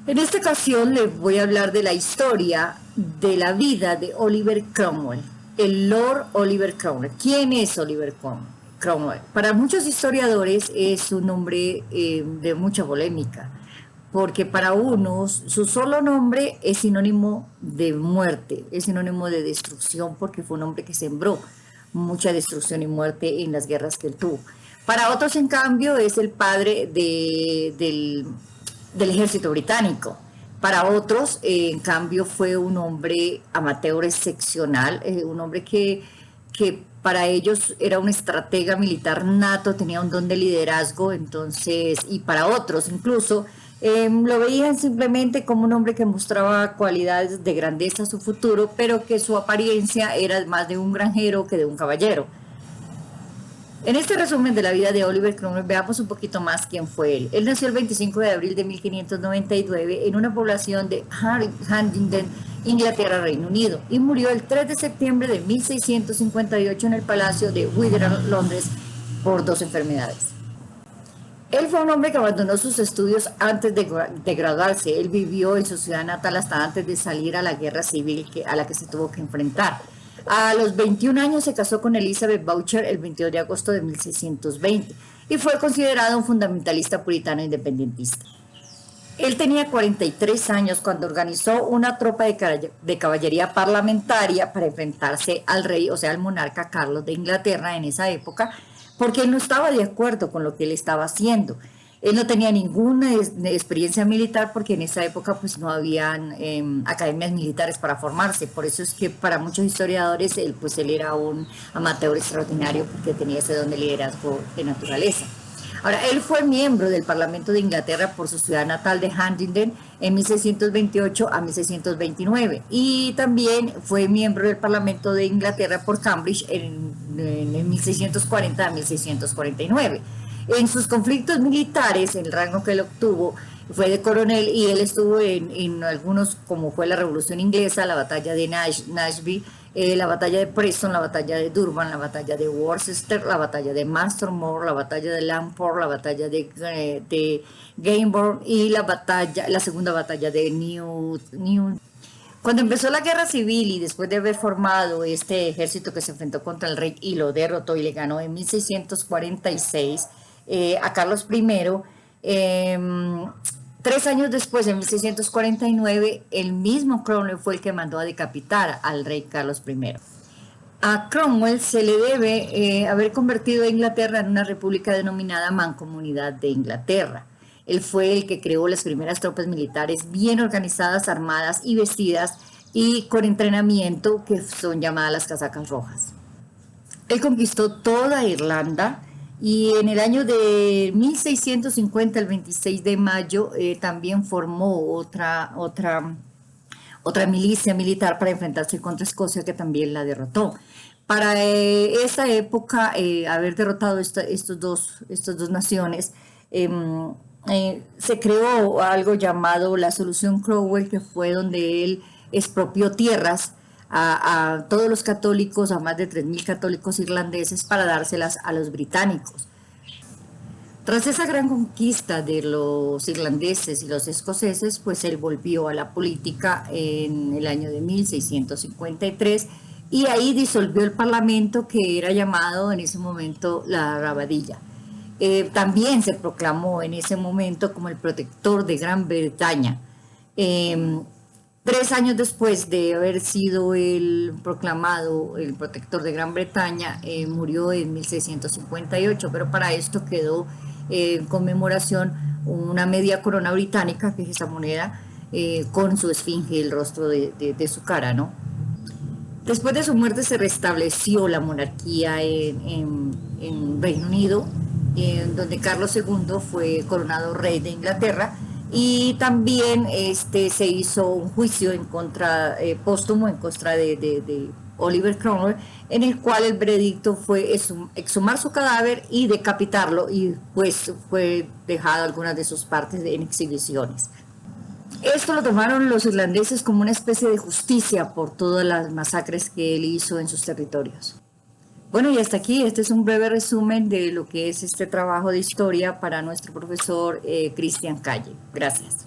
En esta ocasión les voy a hablar de la historia de la vida de Oliver Cromwell, el Lord Oliver Cromwell. ¿Quién es Oliver Cromwell? Para muchos historiadores es un nombre de mucha polémica, porque para unos su solo nombre es sinónimo de muerte, es sinónimo de destrucción, porque fue un hombre que sembró mucha destrucción y muerte en las guerras que él tuvo. Para otros, en cambio, es el padre del ejército británico. Para otros, en cambio, fue un hombre amateur excepcional, un hombre que para ellos era un estratega militar nato, tenía un don de liderazgo, entonces, y para otros incluso, lo veían simplemente como un hombre que mostraba cualidades de grandeza a su futuro, pero que su apariencia era más de un granjero que de un caballero. En este resumen de la vida de Oliver Cromwell veamos un poquito más quién fue él. Él nació el 25 de abril de 1599 en una población de Huntingdon, Inglaterra, Reino Unido, y murió el 3 de septiembre de 1658 en el Palacio de Windsor, Londres, por dos enfermedades. Él fue un hombre que abandonó sus estudios antes de graduarse. Él vivió en su ciudad natal hasta antes de salir a la guerra civil a la que se tuvo que enfrentar. A los 21 años se casó con Elizabeth Boucher el 22 de agosto de 1620 y fue considerado un fundamentalista puritano independentista. Él tenía 43 años cuando organizó una tropa de caballería parlamentaria para enfrentarse al rey, o sea, al monarca Carlos de Inglaterra en esa época, porque él no estaba de acuerdo con lo que él estaba haciendo. Él no tenía ninguna experiencia militar porque en esa época pues no habían academias militares para formarse. Por eso es que para muchos historiadores él era un amateur extraordinario porque tenía ese don de liderazgo de naturaleza. Ahora, él fue miembro del Parlamento de Inglaterra por su ciudad natal de Huntingdon en 1628 a 1629 y también fue miembro del Parlamento de Inglaterra por Cambridge en 1640 a 1649. En sus conflictos militares, el rango que él obtuvo fue de coronel y él estuvo en algunos, como fue la Revolución Inglesa, la batalla de Nashville, la batalla de Preston, la batalla de Durban, la batalla de Worcester, la batalla de Marston Moor, la batalla de Langport, la batalla de Gamebourne y la segunda batalla de New. Cuando empezó la guerra civil y después de haber formado este ejército que se enfrentó contra el rey y lo derrotó y le ganó en 1646 a Carlos I, 3 años después, en 1649, el mismo Cromwell fue el que mandó a decapitar al rey Carlos I. A Cromwell se le debe haber convertido a Inglaterra en una república denominada Mancomunidad de Inglaterra. Él fue el que creó las primeras tropas militares bien organizadas, armadas y vestidas y con entrenamiento que son llamadas las casacas rojas. Él conquistó toda Irlanda y en el año de 1650, el 26 de mayo, también formó otra milicia militar para enfrentarse contra Escocia, que también la derrotó. Para esa época, haber derrotado estos dos naciones, se creó algo llamado la Solución Cromwell, que fue donde él expropió tierras a todos los católicos, a más de 3.000 católicos irlandeses, para dárselas a los británicos. Tras esa gran conquista de los irlandeses y los escoceses, pues él volvió a la política en el año de 1653 y ahí disolvió el parlamento, que era llamado en ese momento la Rabadilla. También se proclamó en ese momento como el protector de Gran Bretaña. 3 años después de haber sido el proclamado el protector de Gran Bretaña, murió en 1658, pero para esto quedó en conmemoración una media corona británica, que es esa moneda, con su esfinge, el rostro de su cara, ¿no? Después de su muerte se restableció la monarquía en Reino Unido, donde Carlos II fue coronado rey de Inglaterra, y también se hizo un juicio en contra, póstumo en contra de Oliver Cromwell, en el cual el veredicto fue exhumar su cadáver y decapitarlo, y pues fue dejado algunas de sus partes en exhibiciones. Esto lo tomaron los irlandeses como una especie de justicia por todas las masacres que él hizo en sus territorios. Bueno, y hasta aquí, este es un breve resumen de lo que es este trabajo de historia para nuestro profesor Cristian Calle. Gracias.